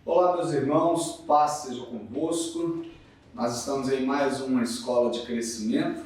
Olá, meus irmãos, paz seja convosco. Nós estamos em mais uma escola de crescimento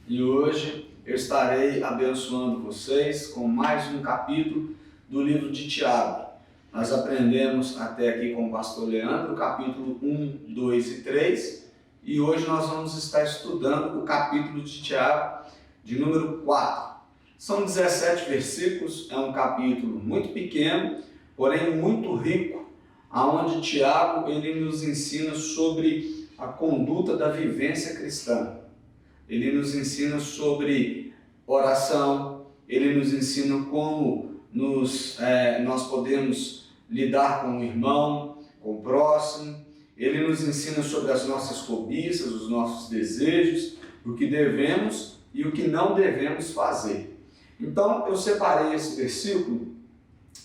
e hoje eu estarei abençoando vocês com mais um capítulo do livro de Tiago. Nós aprendemos até aqui com o pastor Leandro o capítulo 1, 2 e 3 e hoje nós vamos estar estudando o capítulo de Tiago de número 4. São 17 versículos, é um capítulo muito pequeno, porém muito rico, aonde Tiago ele nos ensina sobre a conduta da vivência cristã. Ele nos ensina sobre oração, ele nos ensina como nós podemos lidar com o irmão, com o próximo, ele nos ensina sobre as nossas cobiças, os nossos desejos, o que devemos e o que não devemos fazer. Então eu separei esse versículo,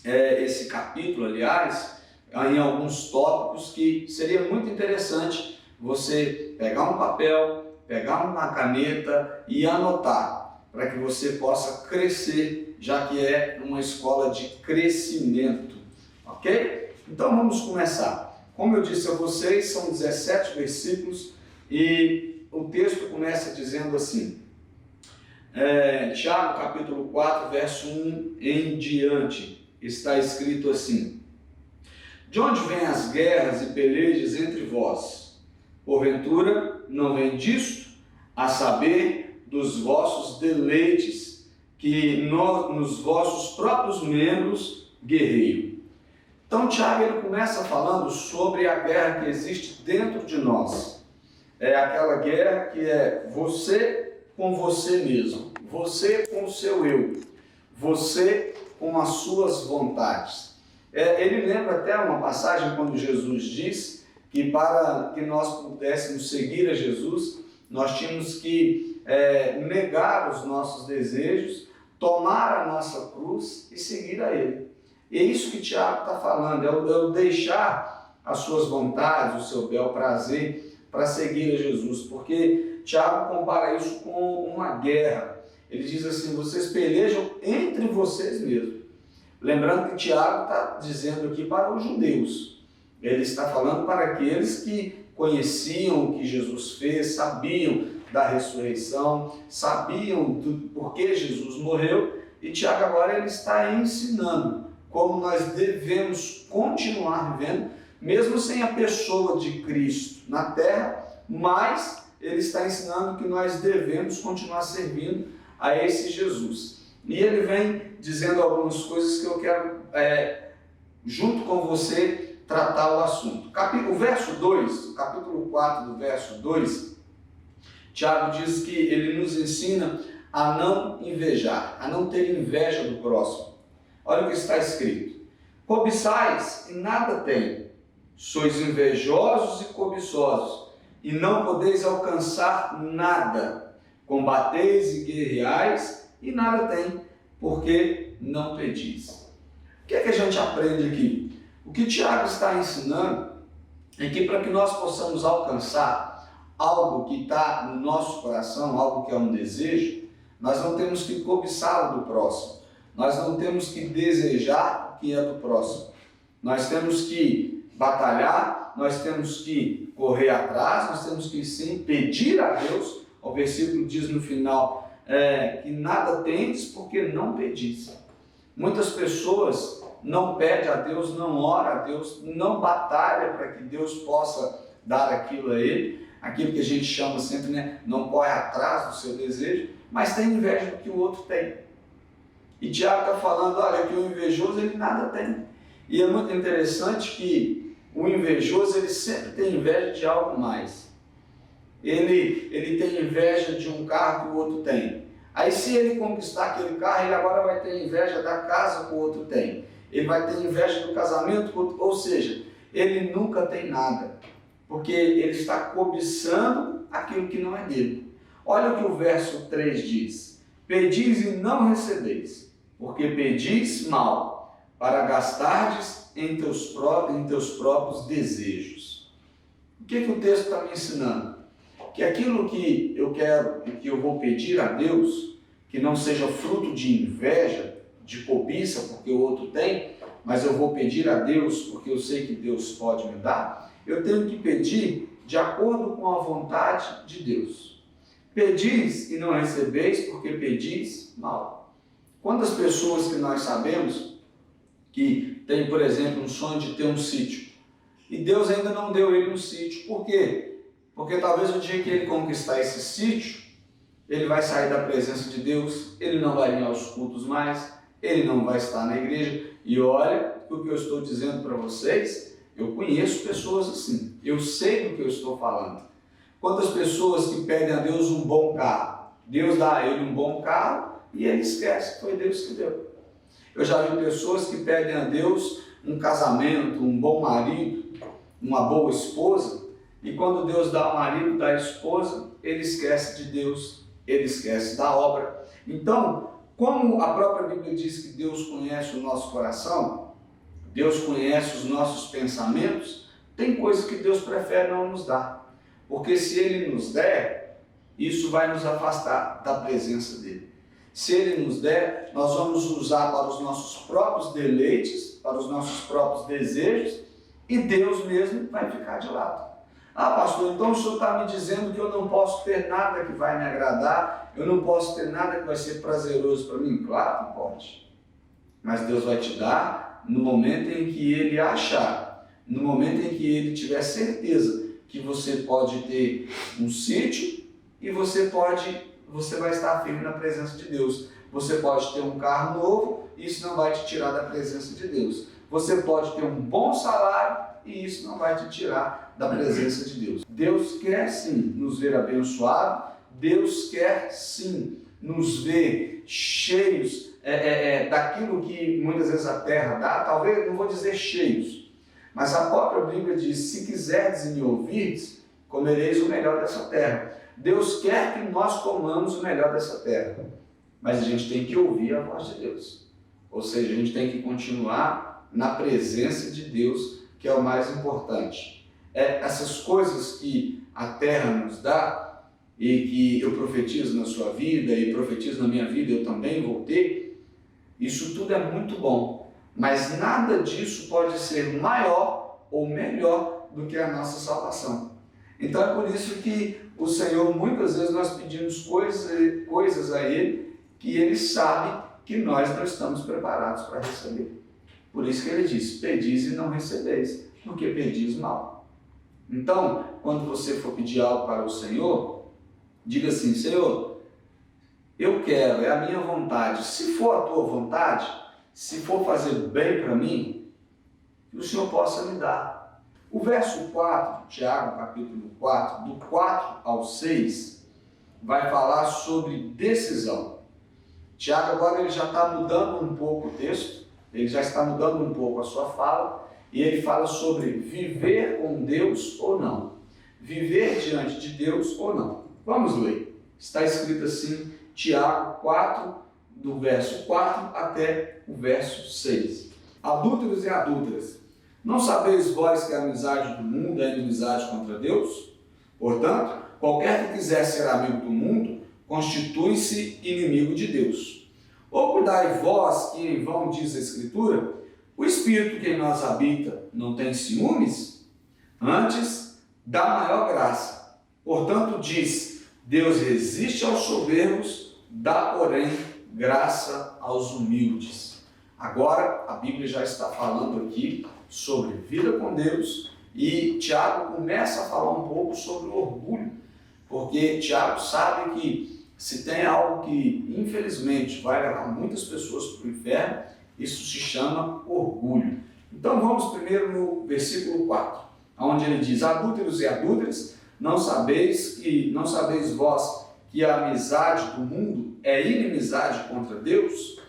esse capítulo, aliás, em alguns tópicos que seria muito interessante você pegar um papel, pegar uma caneta e anotar, para que você possa crescer, já que é uma escola de crescimento, ok? Então vamos começar. Como eu disse a vocês, são 17 versículos e o texto começa dizendo assim, Tiago capítulo 4, verso 1 em diante, está escrito assim: de onde vêm as guerras e pelejas entre vós? Porventura não vem disto, a saber, dos vossos deleites, que nos vossos próprios membros guerreiam. Então Tiago ele começa falando sobre a guerra que existe dentro de nós. É aquela guerra que é você com você mesmo, você com o seu eu, você com as suas vontades. Ele lembra até uma passagem quando Jesus diz que para que nós pudéssemos seguir a Jesus, nós tínhamos que negar os nossos desejos, tomar a nossa cruz e seguir a Ele. E é isso que Tiago está falando, é o deixar as suas vontades, o seu bel prazer para seguir a Jesus, porque Tiago compara isso com uma guerra. Ele diz assim, vocês pelejam entre vocês mesmos. Lembrando que Tiago está dizendo aqui para os judeus. Ele está falando para aqueles que conheciam o que Jesus fez, sabiam da ressurreição, sabiam do porquê Jesus morreu. E Tiago agora ele está ensinando como nós devemos continuar vivendo, mesmo sem a pessoa de Cristo na terra, mas ele está ensinando que nós devemos continuar servindo a esse Jesus. E ele vem dizendo algumas coisas que eu quero, junto com você, tratar o assunto. O verso 2, capítulo 4 do verso 2, Tiago diz que ele nos ensina a não invejar, a não ter inveja do próximo. Olha o que está escrito. Cobiçais e nada tem, sois invejosos e cobiçosos, e não podeis alcançar nada. Combateis e guerreais e nada tem, porque não pedis. O que é que a gente aprende aqui? O que Tiago está ensinando é que para que nós possamos alcançar algo que está no nosso coração, algo que é um desejo, nós não temos que cobiçar do próximo, nós não temos que desejar o que é do próximo, nós temos que batalhar, nós temos que correr atrás, nós temos que sim pedir a Deus. O versículo diz no final que nada tendes porque não pedis. Muitas pessoas não pedem a Deus, não oram a Deus, não batalham para que Deus possa dar aquilo a ele, aquilo que a gente chama sempre, não corre atrás do seu desejo, mas tem inveja do que o outro tem. E Tiago está falando, olha, que o invejoso ele nada tem. E é muito interessante que o invejoso ele sempre tem inveja de algo mais. Ele tem inveja de um carro que o outro tem. Aí se ele conquistar aquele carro, ele agora vai ter inveja da casa que o outro tem. Ele vai ter inveja do casamento que o outro... Ou seja, ele nunca tem nada. Porque ele está cobiçando aquilo que não é dele. Olha o que o verso 3 diz. Pedis e não recebeis, porque pedis mal, para gastardes em teus próprios desejos. O que o texto está me ensinando? Que aquilo que eu quero e que eu vou pedir a Deus, que não seja fruto de inveja, de cobiça, porque o outro tem, mas eu vou pedir a Deus porque eu sei que Deus pode me dar, eu tenho que pedir de acordo com a vontade de Deus. Pedis e não recebeis porque pedis mal. Quantas pessoas que nós sabemos que tem, por exemplo, um sonho de ter um sítio, e Deus ainda não deu ele um sítio. Por quê? Porque talvez o dia que ele conquistar esse sítio, ele vai sair da presença de Deus, ele não vai vir aos cultos mais, ele não vai estar na igreja. E olha o que eu estou dizendo para vocês, eu conheço pessoas assim, eu sei do que eu estou falando. Quantas pessoas que pedem a Deus um bom carro, Deus dá a ele um bom carro e ele esquece que foi Deus que deu. Eu já vi pessoas que pedem a Deus um casamento, um bom marido, uma boa esposa, e quando Deus dá o marido, dá a esposa, ele esquece de Deus, ele esquece da obra. Então, como a própria Bíblia diz que Deus conhece o nosso coração, Deus conhece os nossos pensamentos, tem coisa que Deus prefere não nos dar, porque se Ele nos der, isso vai nos afastar da presença dEle. Se Ele nos der, nós vamos usar para os nossos próprios deleites, para os nossos próprios desejos, e Deus mesmo vai ficar de lado. Ah, pastor, então o senhor está me dizendo que eu não posso ter nada que vai me agradar, eu não posso ter nada que vai ser prazeroso para mim? Claro que pode. Mas Deus vai te dar no momento em que Ele achar, no momento em que Ele tiver certeza que você pode ter um sítio e você vai estar firme na presença de Deus. Você pode ter um carro novo e isso não vai te tirar da presença de Deus. Você pode ter um bom salário e isso não vai te tirar da presença de Deus. Deus quer sim nos ver abençoados, Deus quer sim nos ver cheios daquilo que muitas vezes a terra dá, talvez não vou dizer cheios, mas a própria Bíblia diz, se quiserdes e me ouvirdes, comereis o melhor dessa terra. Deus quer que nós comamos o melhor dessa terra, mas a gente tem que ouvir a voz de Deus, ou seja, a gente tem que continuar na presença de Deus, que é o mais importante. Essas coisas que a terra nos dá e que eu profetizo na sua vida e profetizo na minha vida, eu também vou ter, isso tudo é muito bom, mas nada disso pode ser maior ou melhor do que a nossa salvação. Então é por isso que o Senhor, muitas vezes nós pedimos coisas a Ele que Ele sabe que nós não estamos preparados para receber. Por isso que Ele diz, pedis e não recebeis, porque pedis mal. Então, quando você for pedir algo para o Senhor, diga assim, Senhor, eu quero, é a minha vontade. Se for a tua vontade, se for fazer bem para mim, que o Senhor possa me dar. O verso 4, Tiago, capítulo 4, do 4 ao 6, vai falar sobre decisão. Tiago agora ele já está mudando um pouco o texto, ele já está mudando um pouco a sua fala, e ele fala sobre viver com Deus ou não. Viver diante de Deus ou não. Vamos ler. Está escrito assim, Tiago 4, do verso 4 até o verso 6. Adúlteros e adúlteras, não sabeis vós que a amizade do mundo é inimizade contra Deus? Portanto, qualquer que quiser ser amigo do mundo, constitui-se inimigo de Deus. Ou cuidai vós que em vão diz a Escritura, o Espírito que em nós habita não tem ciúmes? Antes, dá maior graça. Portanto, diz, Deus resiste aos soberbos, dá, porém, graça aos humildes. Agora, a Bíblia já está falando aqui sobre vida com Deus e Tiago começa a falar um pouco sobre o orgulho, porque Tiago sabe que se tem algo que, infelizmente, vai levar muitas pessoas para o inferno, isso se chama orgulho. Então vamos primeiro no versículo 4, onde ele diz, adúlteros e adúlteras, não sabeis vós que a amizade do mundo é inimizade contra Deus?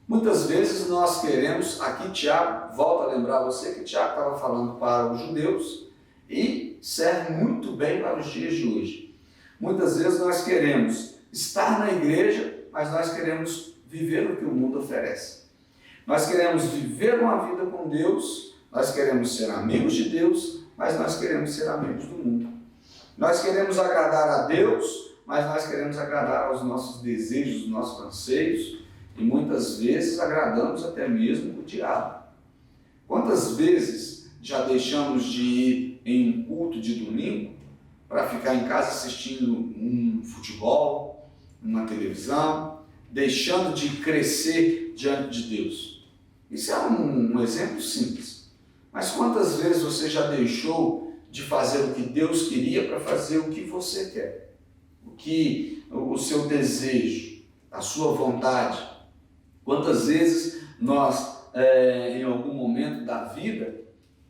Muitas vezes nós queremos, aqui Tiago, volta a lembrar você que Tiago estava falando para os judeus e serve muito bem para os dias de hoje. Muitas vezes nós queremos estar na igreja, mas nós queremos viver o que o mundo oferece. Nós queremos viver uma vida com Deus, nós queremos ser amigos de Deus, mas nós queremos ser amigos do mundo. Nós queremos agradar a Deus, mas nós queremos agradar aos nossos desejos, aos nossos anseios, e muitas vezes agradamos até mesmo o diabo. Quantas vezes já deixamos de ir em um culto de domingo para ficar em casa assistindo um futebol, uma televisão, deixando de crescer diante de Deus? Isso é um exemplo simples. Mas quantas vezes você já deixou de fazer o que Deus queria para fazer o que você quer? O seu desejo, a sua vontade? Quantas vezes nós, em algum momento da vida,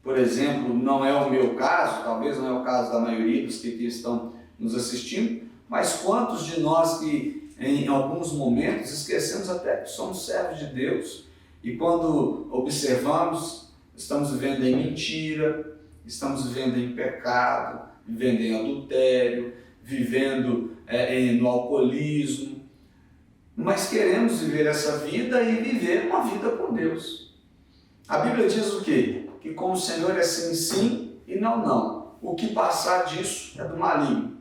por exemplo, não é o meu caso, talvez não é o caso da maioria dos que aqui estão nos assistindo, mas quantos de nós que em alguns momentos esquecemos até que somos servos de Deus e quando observamos, estamos vivendo em mentira, estamos vivendo em pecado, vivendo em adultério, vivendo no alcoolismo, mas queremos viver essa vida e viver uma vida com Deus. A Bíblia diz o quê? Que com o Senhor é sim, sim e não, não. O que passar disso é do maligno.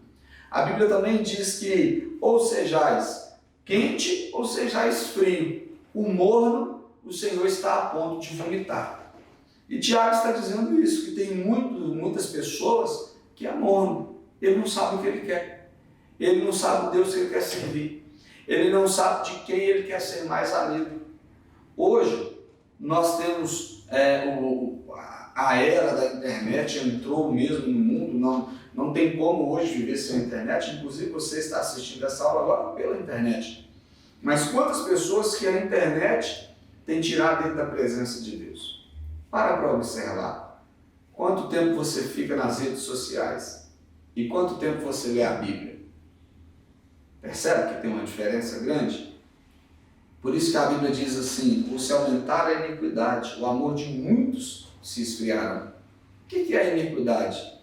A Bíblia também diz que ou sejais quente ou sejais frio. O morno, o Senhor está a ponto de vomitar. E Tiago está dizendo isso, que tem muitas pessoas que é morno. Ele não sabe o que ele quer. Ele não sabe o Deus que ele quer servir. Ele não sabe de quem ele quer ser mais amigo. Hoje, nós temos a era da internet, entrou mesmo no mundo, não tem como hoje viver sem a internet, inclusive você está assistindo essa aula agora pela internet. Mas quantas pessoas que a internet tem tirado dentro da presença de Deus? Para observar. Quanto tempo você fica nas redes sociais? E quanto tempo você lê a Bíblia? Percebe que tem uma diferença grande? Por isso que a Bíblia diz assim, por se aumentar a iniquidade, o amor de muitos se esfriaram. O que é iniquidade?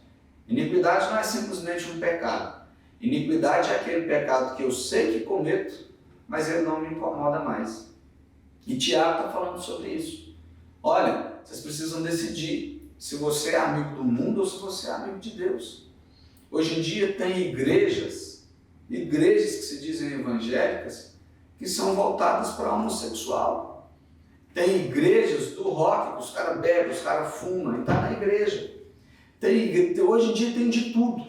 Iniquidade não é simplesmente um pecado. Iniquidade é aquele pecado que eu sei que cometo, mas ele não me incomoda mais. E Tiago está falando sobre isso. Olha, vocês precisam decidir se você é amigo do mundo ou se você é amigo de Deus. Hoje em dia tem igrejas que se dizem evangélicas, que são voltadas para homossexual. Tem igrejas do rock, que os caras bebem, os caras fumam, e está na igreja. Hoje em dia tem de tudo.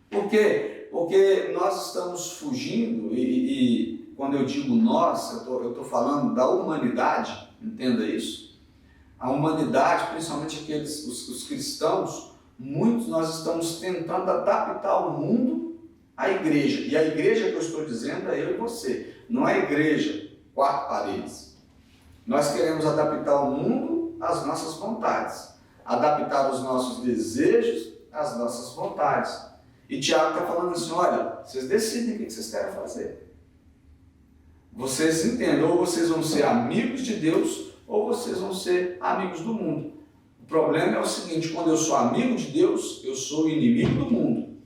Por quê? Porque nós estamos fugindo, e quando eu digo nós, eu estou falando da humanidade, entenda isso. A humanidade, principalmente os cristãos, muitos nós estamos tentando adaptar o mundo à igreja. E a igreja que eu estou dizendo é eu e você. Não é igreja, 4 paredes. Nós queremos adaptar o mundo às nossas vontades. Adaptar os nossos desejos às nossas vontades. E Tiago está falando assim, olha, vocês decidem o que vocês querem fazer. Vocês entendem, ou vocês vão ser amigos de Deus, ou vocês vão ser amigos do mundo. O problema é o seguinte, quando eu sou amigo de Deus, eu sou inimigo do mundo.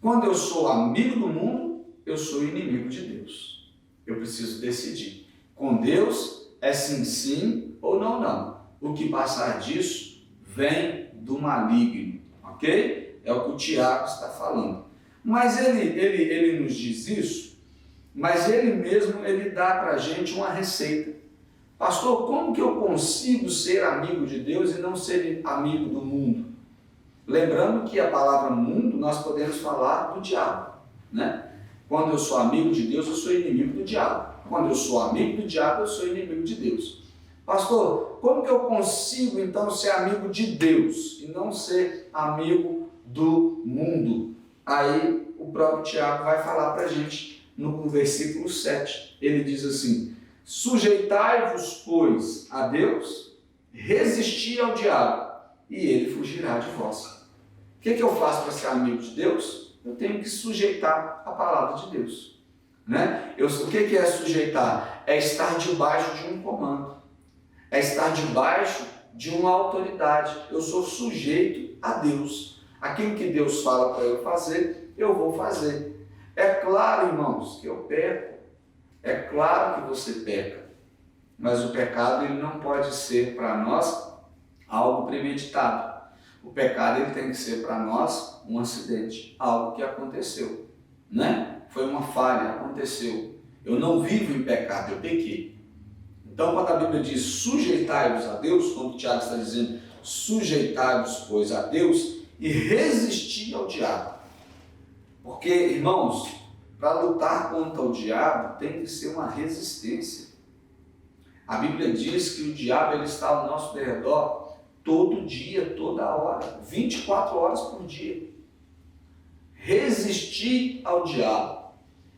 Quando eu sou amigo do mundo, eu sou inimigo de Deus. Eu preciso decidir. Com Deus é sim, sim ou não, não. O que passar disso vem do maligno, ok? É o que o Tiago está falando. Mas ele nos diz isso, mas ele mesmo dá para a gente uma receita. Pastor, como que eu consigo ser amigo de Deus e não ser amigo do mundo? Lembrando que a palavra mundo nós podemos falar do diabo, né? Quando eu sou amigo de Deus, eu sou inimigo do diabo. Quando eu sou amigo do diabo, eu sou inimigo de Deus. Pastor, como que eu consigo então ser amigo de Deus e não ser amigo do mundo? Aí o próprio Tiago vai falar para a gente no versículo 7. Ele diz assim, sujeitai-vos, pois, a Deus, resisti ao diabo, e ele fugirá de vós. O que eu faço para ser amigo de Deus? Eu tenho que sujeitar a palavra de Deus. Né? O que é sujeitar? É estar debaixo de um comando. É estar debaixo de uma autoridade. Eu sou sujeito a Deus. Aquilo que Deus fala para eu fazer, eu vou fazer. É claro, irmãos, que eu peco. É claro que você peca. Mas o pecado ele não pode ser para nós algo premeditado. O pecado ele tem que ser para nós um acidente, algo que aconteceu, né? Foi uma falha, aconteceu. Eu não vivo em pecado, eu pequei. Então, quando a Bíblia diz sujeitai-vos a Deus, quando o Tiago está dizendo sujeitai-vos, pois, a Deus e resistir ao diabo. Porque, irmãos, para lutar contra o diabo tem que ser uma resistência. A Bíblia diz que o diabo ele está ao nosso redor todo dia, toda hora, 24 horas por dia. Resistir ao diabo.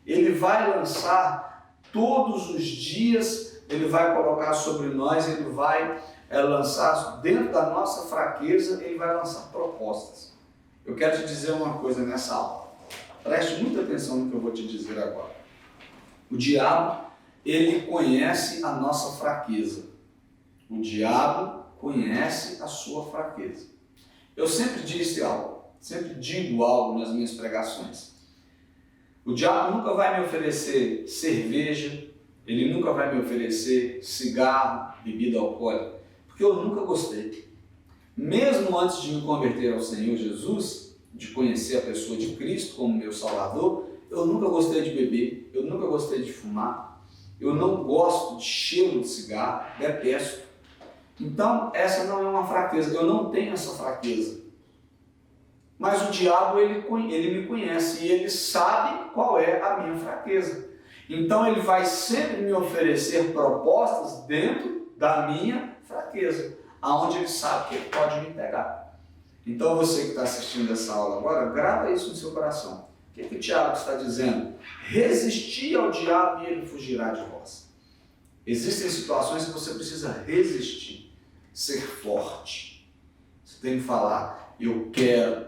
Ele vai lançar todos os dias, ele vai colocar sobre nós, ele vai lançar dentro da nossa fraqueza, ele vai lançar propostas. Eu quero te dizer uma coisa nessa aula. Preste muita atenção no que eu vou te dizer agora. O diabo, ele conhece a nossa fraqueza. O diabo conhece a sua fraqueza. Eu sempre digo algo nas minhas pregações. O diabo nunca vai me oferecer cerveja, ele nunca vai me oferecer cigarro, bebida alcoólica, porque eu nunca gostei. Mesmo antes de me converter ao Senhor Jesus, de conhecer a pessoa de Cristo como meu Salvador, eu nunca gostei de beber, eu nunca gostei de fumar, eu não gosto de cheiro de cigarro, detesto. Então, essa não é uma fraqueza, eu não tenho essa fraqueza. Mas o diabo, ele me conhece e ele sabe qual é a minha fraqueza. Então, ele vai sempre me oferecer propostas dentro da minha fraqueza, aonde ele sabe que ele pode me pegar. Então, você que está assistindo essa aula agora, grava isso no seu coração. O que o Tiago está dizendo? Resistir ao diabo e ele fugirá de vós. Existem situações que você precisa resistir, ser forte. Você tem que falar, eu quero,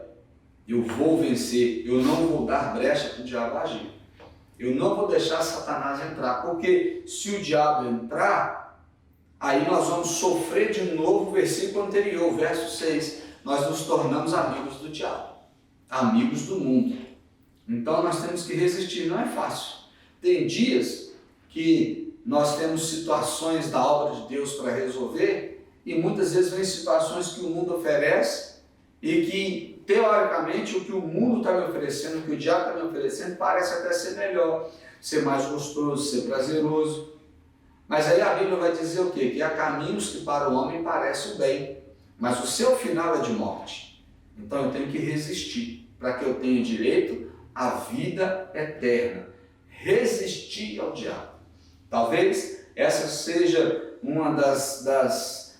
eu vou vencer, eu não vou dar brecha para o diabo agir. Eu não vou deixar Satanás entrar, porque se o diabo entrar, aí nós vamos sofrer de novo o versículo anterior, verso 6. Nós nos tornamos amigos do diabo, amigos do mundo. Então nós temos que resistir, não é fácil. Tem dias que nós temos situações da obra de Deus para resolver e muitas vezes vem situações que o mundo oferece e que, teoricamente, o que o mundo está me oferecendo, o que o diabo está me oferecendo, parece até ser melhor, ser mais gostoso, ser prazeroso. Mas aí a Bíblia vai dizer o quê? Que há caminhos que para o homem parecem o bem, mas o seu final é de morte. Então eu tenho que resistir para que eu tenha direito à vida eterna. Resistir ao diabo. Talvez essa seja uma das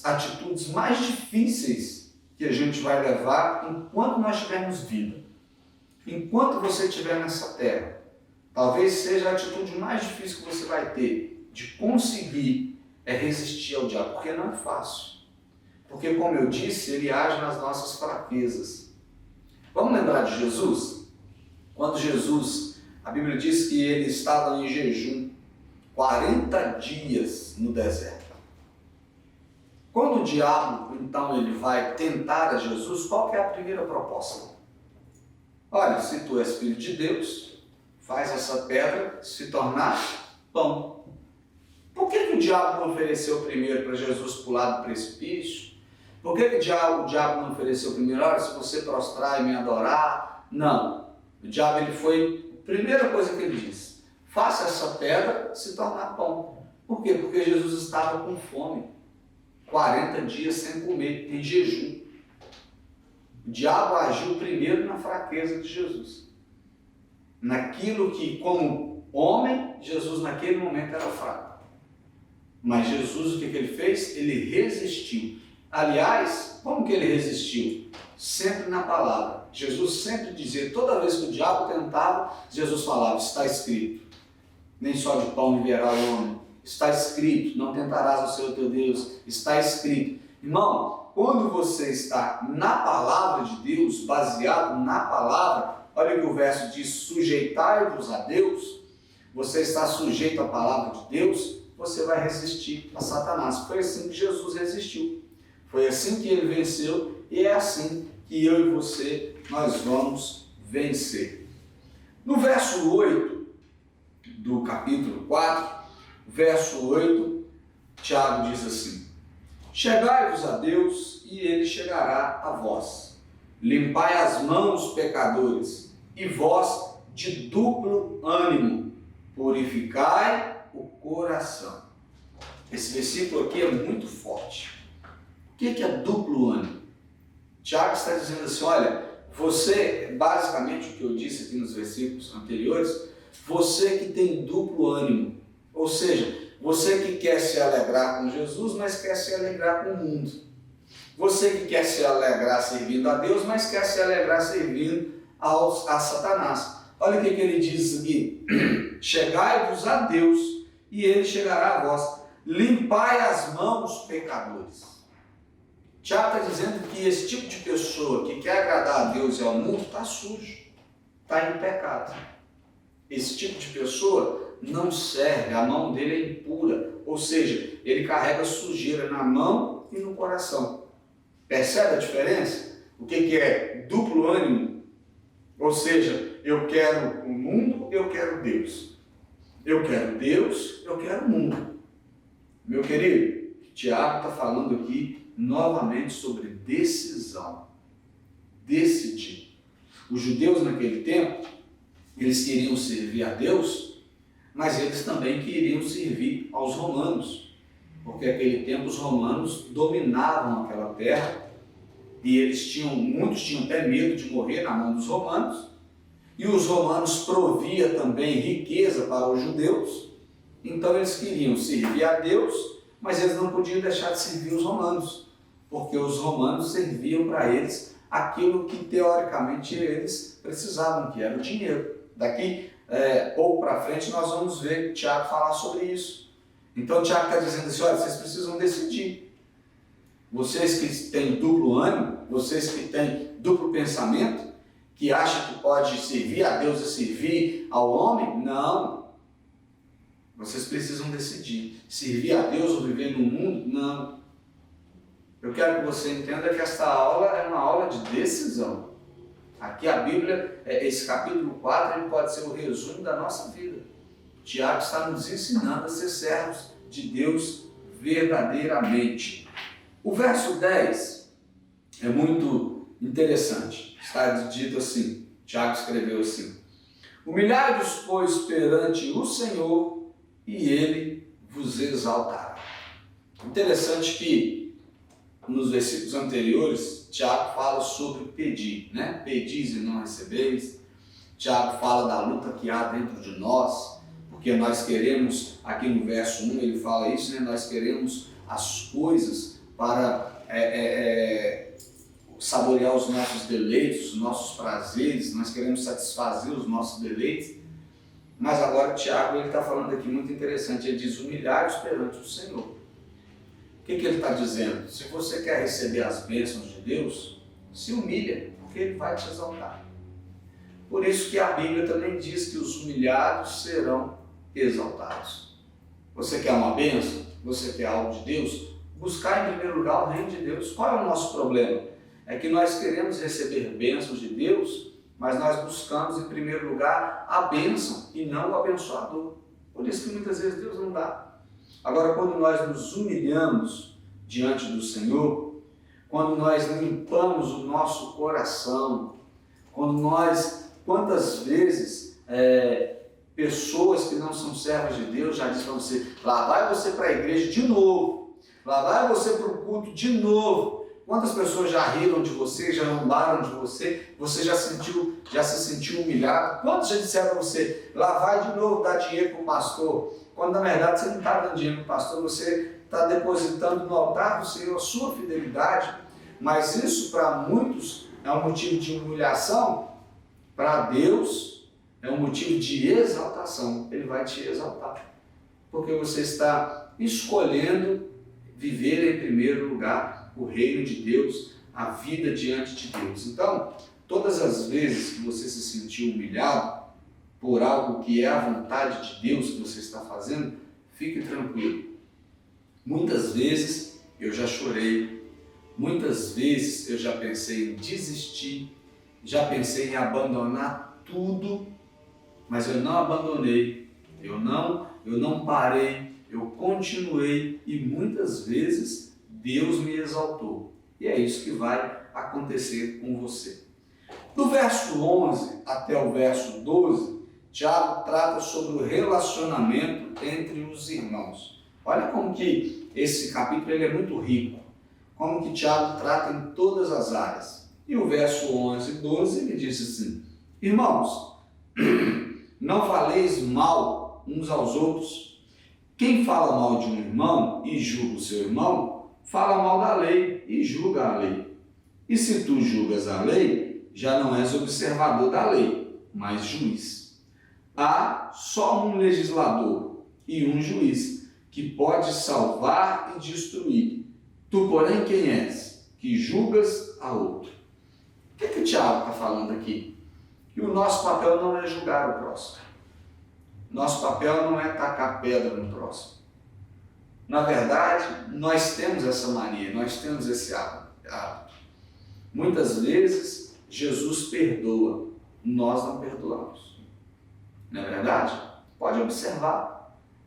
atitudes mais difíceis que a gente vai levar enquanto nós tivermos vida. Enquanto você estiver nessa terra, talvez seja a atitude mais difícil que você vai ter de conseguir resistir ao diabo, porque não é fácil. Porque, como eu disse, ele age nas nossas fraquezas. Vamos lembrar de Jesus? Quando Jesus, a Bíblia diz que ele estava em jejum 40 dias no deserto. Quando o diabo, então, ele vai tentar a Jesus, qual que é a primeira proposta? Olha, se tu és filho de Deus, faz essa pedra se tornar pão. Por que o diabo não ofereceu primeiro para Jesus pular do precipício? Por que o diabo não ofereceu primeiro? Olha, se você prostrar e me adorar? Não. O diabo, ele foi, a primeira coisa que ele disse, faça essa pedra se tornar pão. Por quê? Porque Jesus estava com fome. 40 dias sem comer, em jejum. O diabo agiu primeiro na fraqueza de Jesus. Naquilo que, como homem, Jesus naquele momento era fraco. Mas Jesus, o que ele fez? Ele resistiu. Aliás, como que ele resistiu? Sempre na palavra. Jesus sempre dizia, toda vez que o diabo tentava, Jesus falava, está escrito. Nem só de pão viverá o homem. Está escrito, não tentarás o Senhor teu Deus. Está escrito. Irmão, quando você está na palavra de Deus, baseado na palavra, olha o que o verso diz, sujeitai-vos a Deus, você está sujeito à palavra de Deus, você vai resistir a Satanás. Foi assim que Jesus resistiu. Foi assim que ele venceu e é assim que eu e você, nós vamos vencer. No verso 8 do capítulo 4, verso 8, Tiago diz assim, chegai-vos a Deus e ele chegará a vós. Limpai as mãos, pecadores, e vós de duplo ânimo, purificai o coração. Esse versículo aqui é muito forte. O que é duplo ânimo? Tiago está dizendo assim, olha, você, basicamente o que eu disse aqui nos versículos anteriores, você que tem duplo ânimo, ou seja, você que quer se alegrar com Jesus, mas quer se alegrar com o mundo. Você que quer se alegrar servindo a Deus, mas quer se alegrar servindo a Satanás. Olha o que ele diz aqui. Chegai-vos a Deus, e ele chegará a vós. Limpai as mãos, pecadores. Tiago está dizendo que esse tipo de pessoa que quer agradar a Deus e ao mundo está sujo, está em pecado. Esse tipo de pessoa não serve, a mão dele é impura, ou seja, ele carrega sujeira na mão e no coração. Percebe a diferença? O que é duplo ânimo? Ou seja, eu quero o mundo, eu quero Deus. Eu quero Deus, eu quero o mundo. Meu querido, Tiago está falando aqui novamente sobre decisão. Decidir. Os judeus naquele tempo, eles queriam servir a Deus, mas eles também queriam servir aos romanos, porque naquele tempo os romanos dominavam aquela terra e muitos tinham até medo de morrer na mão dos romanos, e os romanos proviam também riqueza para os judeus, então eles queriam servir a Deus, mas eles não podiam deixar de servir os romanos, porque os romanos serviam para eles aquilo que teoricamente eles precisavam, que era o dinheiro. Daqui pouco para frente nós vamos ver Tiago falar sobre isso. Então Tiago está dizendo assim, olha, vocês precisam decidir. Vocês que têm duplo ânimo, vocês que têm duplo pensamento, que acham que pode servir a Deus e servir ao homem, não. Vocês precisam decidir. Servir a Deus ou viver no mundo, não. Eu quero que você entenda que esta aula é uma aula de decisão. Aqui a Bíblia, esse capítulo 4, ele pode ser o resumo da nossa vida. Tiago está nos ensinando a ser servos de Deus verdadeiramente. O verso 10 é muito interessante. Está dito assim, Tiago escreveu assim: humilhai-vos, pois, perante o Senhor, e Ele vos exaltará. Interessante que nos versículos anteriores, Tiago fala sobre pedir, né? Pedis e não recebeis. Tiago fala da luta que há dentro de nós, porque nós queremos, aqui no verso 1 ele fala isso, né? Nós queremos as coisas para saborear os nossos deleites, os nossos prazeres, nós queremos satisfazer os nossos deleites. Mas agora Tiago está falando aqui muito interessante, ele diz: humilhai-vos perante o Senhor. O que ele está dizendo? Se você quer receber as bênçãos de Deus, se humilha, porque Ele vai te exaltar. Por isso que a Bíblia também diz que os humilhados serão exaltados. Você quer uma bênção? Você quer algo de Deus? Buscar em primeiro lugar o reino de Deus. Qual é o nosso problema? É que nós queremos receber bênçãos de Deus, mas nós buscamos em primeiro lugar a bênção e não o abençoador. Por isso que muitas vezes Deus não dá. Agora, quando nós nos humilhamos diante do Senhor, quando nós limpamos o nosso coração, quantas vezes pessoas que não são servas de Deus já dizem para você: lá vai você para a igreja de novo, lá vai você para o culto de novo. Quantas pessoas já riram de você, já zombaram de você, você já se sentiu humilhado? Quantos já disseram para você: lá vai de novo dar dinheiro para o pastor? Quando na verdade você não está dando dinheiro para o pastor, você está depositando no altar do Senhor a sua fidelidade. Mas isso para muitos é um motivo de humilhação, para Deus é um motivo de exaltação. Ele vai te exaltar, porque você está escolhendo viver em primeiro lugar o reino de Deus, a vida diante de Deus. Então, todas as vezes que você se sentiu humilhado por algo que é a vontade de Deus que você está fazendo, fique tranquilo. Muitas vezes eu já chorei, muitas vezes eu já pensei em desistir, já pensei em abandonar tudo, mas eu não abandonei, eu não parei, eu continuei e muitas vezes Deus me exaltou. E é isso que vai acontecer com você. Do verso 11 até o verso 12, Tiago trata sobre o relacionamento entre os irmãos. Olha como que esse capítulo ele é muito rico, como que Tiago trata em todas as áreas. E o verso 11 e 12 ele diz assim: irmãos, não faleis mal uns aos outros. Quem fala mal de um irmão e julga o seu irmão, fala mal da lei e julga a lei. E se tu julgas a lei, já não és observador da lei, mas juiz. Há só um legislador e um juiz, que pode salvar e destruir. Tu, porém, quem és? Que julgas a outro. O que o Tiago está falando aqui? Que o nosso papel não é julgar o próximo. Nosso papel não é tacar pedra no próximo. Na verdade, nós temos essa mania, nós temos esse hábito. Muitas vezes, Jesus perdoa, nós não perdoamos. Não é verdade? Pode observar.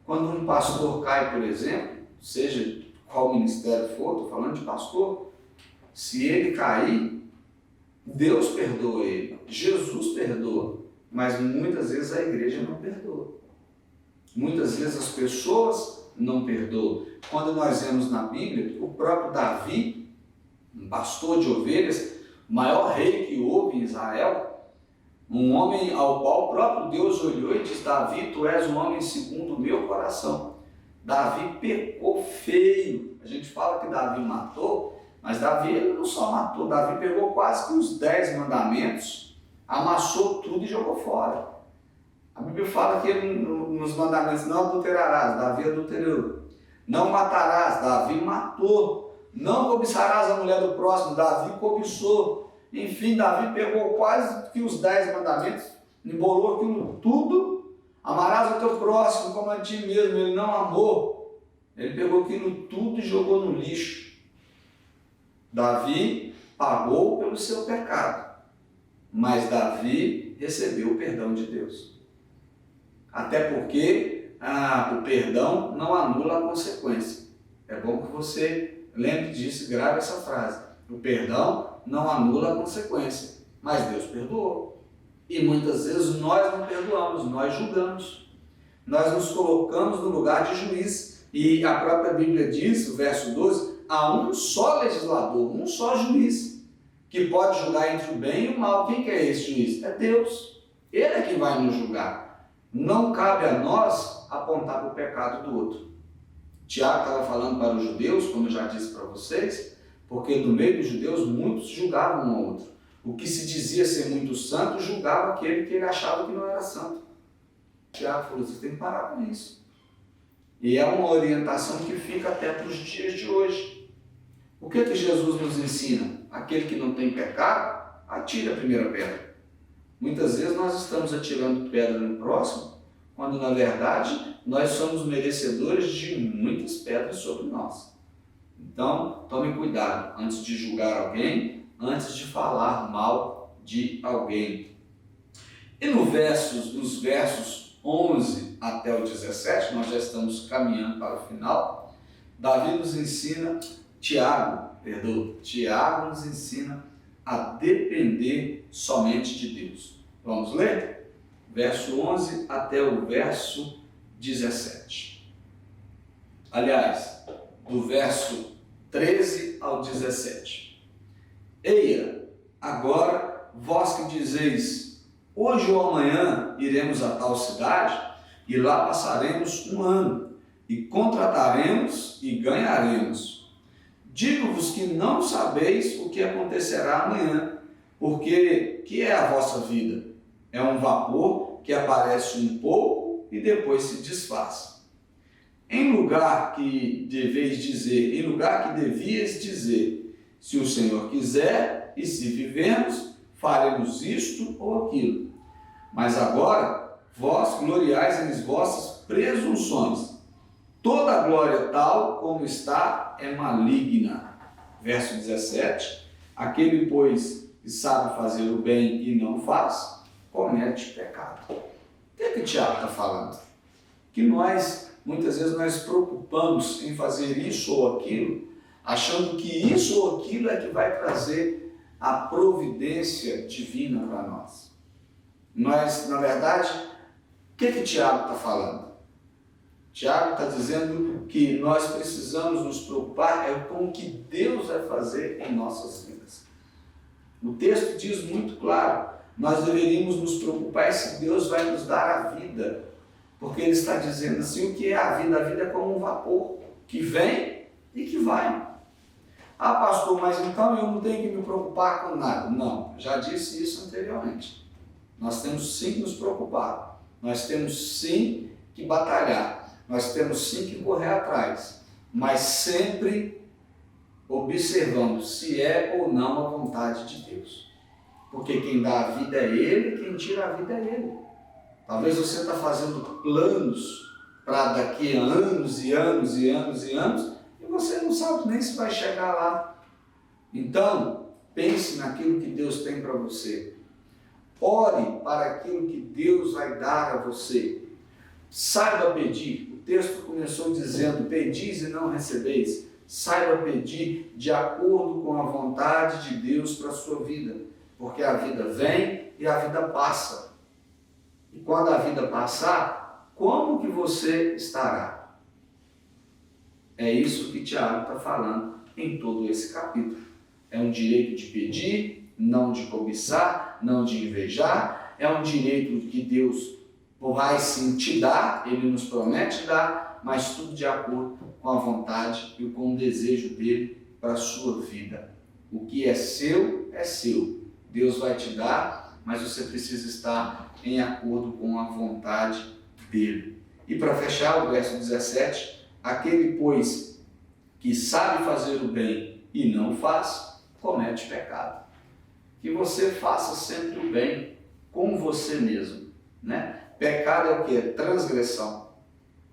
Quando um pastor cai, por exemplo, seja qual ministério for, estou falando de pastor, se ele cair, Deus perdoa ele, Jesus perdoa, mas muitas vezes a igreja não perdoa. Muitas vezes as pessoas não perdoam. Quando nós vemos na Bíblia, o próprio Davi, um pastor de ovelhas, o maior rei que houve em Israel, um homem ao qual o próprio Deus olhou e disse: Davi, tu és um homem segundo o meu coração. Davi pecou feio. A gente fala que Davi matou, mas Davi ele não só matou, Davi pegou quase que os 10 mandamentos, amassou tudo e jogou fora. A Bíblia fala que ele, nos mandamentos, não adulterarás, Davi adulterou. Não matarás, Davi matou. Não cobiçarás a mulher do próximo, Davi cobiçou. Enfim, Davi pegou quase que os 10 mandamentos, embolou aquilo tudo. Amarás o teu próximo como a ti mesmo, ele não amou. Ele pegou aquilo tudo e jogou no lixo. Davi pagou pelo seu pecado, mas Davi recebeu o perdão de Deus. Até porque o perdão não anula a consequência. É bom que você lembre disso e grave essa frase. O perdão não anula a consequência, mas Deus perdoou. E muitas vezes nós não perdoamos, nós julgamos. Nós nos colocamos no lugar de juiz. E a própria Bíblia diz, o verso 12, há um só legislador, um só juiz, que pode julgar entre o bem e o mal. Quem que é esse juiz? É Deus. Ele é quem vai nos julgar. Não cabe a nós apontar para o pecado do outro. Tiago estava falando para os judeus, como eu já disse para vocês, porque no meio dos judeus muitos julgavam um ao outro. O que se dizia ser muito santo, julgava aquele que ele achava que não era santo. Tiago falou: você tem que parar com isso. E é uma orientação que fica até para os dias de hoje. O que Jesus nos ensina? Aquele que não tem pecado, atire a primeira pedra. Muitas vezes nós estamos atirando pedra no próximo, quando na verdade nós somos merecedores de muitas pedras sobre nós. Então, tome cuidado antes de julgar alguém, antes de falar mal de alguém. E nos versos 11 até o 17, nós já estamos caminhando para o final, Tiago nos ensina a depender somente de Deus. Vamos ler? Verso 11 até o verso 17. Aliás, do verso 13 ao 17. Eia, agora vós que dizeis: hoje ou amanhã iremos a tal cidade e lá passaremos um ano e contrataremos e ganharemos. Digo-vos que não sabeis o que acontecerá amanhã, porque que é a vossa vida? É um vapor que aparece um pouco e depois se desfaz. Em lugar que devias dizer, se o Senhor quiser e se vivermos, faremos isto ou aquilo. Mas agora, vós gloriais em vossas presunções. Toda glória tal como está é maligna. Verso 17. Aquele, pois, que sabe fazer o bem e não faz, comete pecado. O que Tiago está falando? Que muitas vezes nós preocupamos em fazer isso ou aquilo, achando que isso ou aquilo é que vai trazer a providência divina para nós. Nós, na verdade, o que Tiago está falando? Tiago está dizendo que nós precisamos nos preocupar é com o que Deus vai fazer em nossas vidas. O texto diz muito claro, nós deveríamos nos preocupar se Deus vai nos dar a vida, porque Ele está dizendo assim, o que é a vida? A vida é como um vapor, que vem e que vai. Ah, pastor, mas então eu não tenho que me preocupar com nada. Não, já disse isso anteriormente. Nós temos sim que nos preocupar, nós temos sim que batalhar, nós temos sim que correr atrás, mas sempre observando se é ou não a vontade de Deus. Porque quem dá a vida é Ele, quem tira a vida é Ele. Talvez você está fazendo planos para daqui a anos e anos e anos e anos, e você não sabe nem se vai chegar lá. Então, pense naquilo que Deus tem para você. Ore para aquilo que Deus vai dar a você. Saiba pedir. O texto começou dizendo, pedis e não recebeis. Saiba pedir de acordo com a vontade de Deus para a sua vida. Porque a vida vem e a vida passa. E quando a vida passar, como que você estará? É isso que Tiago está falando em todo esse capítulo. É um direito de pedir, não de cobiçar, não de invejar. É um direito que Deus vai sim te dar, Ele nos promete dar, mas tudo de acordo com a vontade e com o desejo dele para a sua vida. O que é seu, é seu. Deus vai te dar, mas você precisa estar em acordo com a vontade dele. E para fechar o verso 17, aquele, pois, que sabe fazer o bem e não faz, comete pecado. Que você faça sempre o bem com você mesmo, né? Pecado é o que? Transgressão.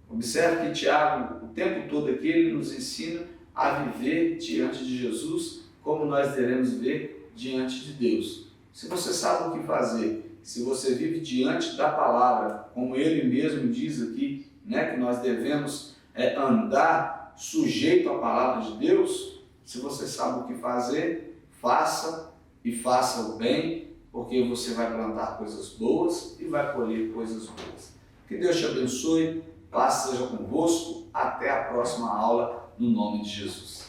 Observe que Tiago, o tempo todo aqui, ele nos ensina a viver diante de Jesus como nós devemos ver diante de Deus. Se você sabe o que fazer, se você vive diante da palavra, como ele mesmo diz aqui, né, que nós devemos andar sujeito à palavra de Deus, se você sabe o que fazer, faça e faça o bem, porque você vai plantar coisas boas e vai colher coisas boas. Que Deus te abençoe, paz seja convosco, até a próxima aula, no nome de Jesus.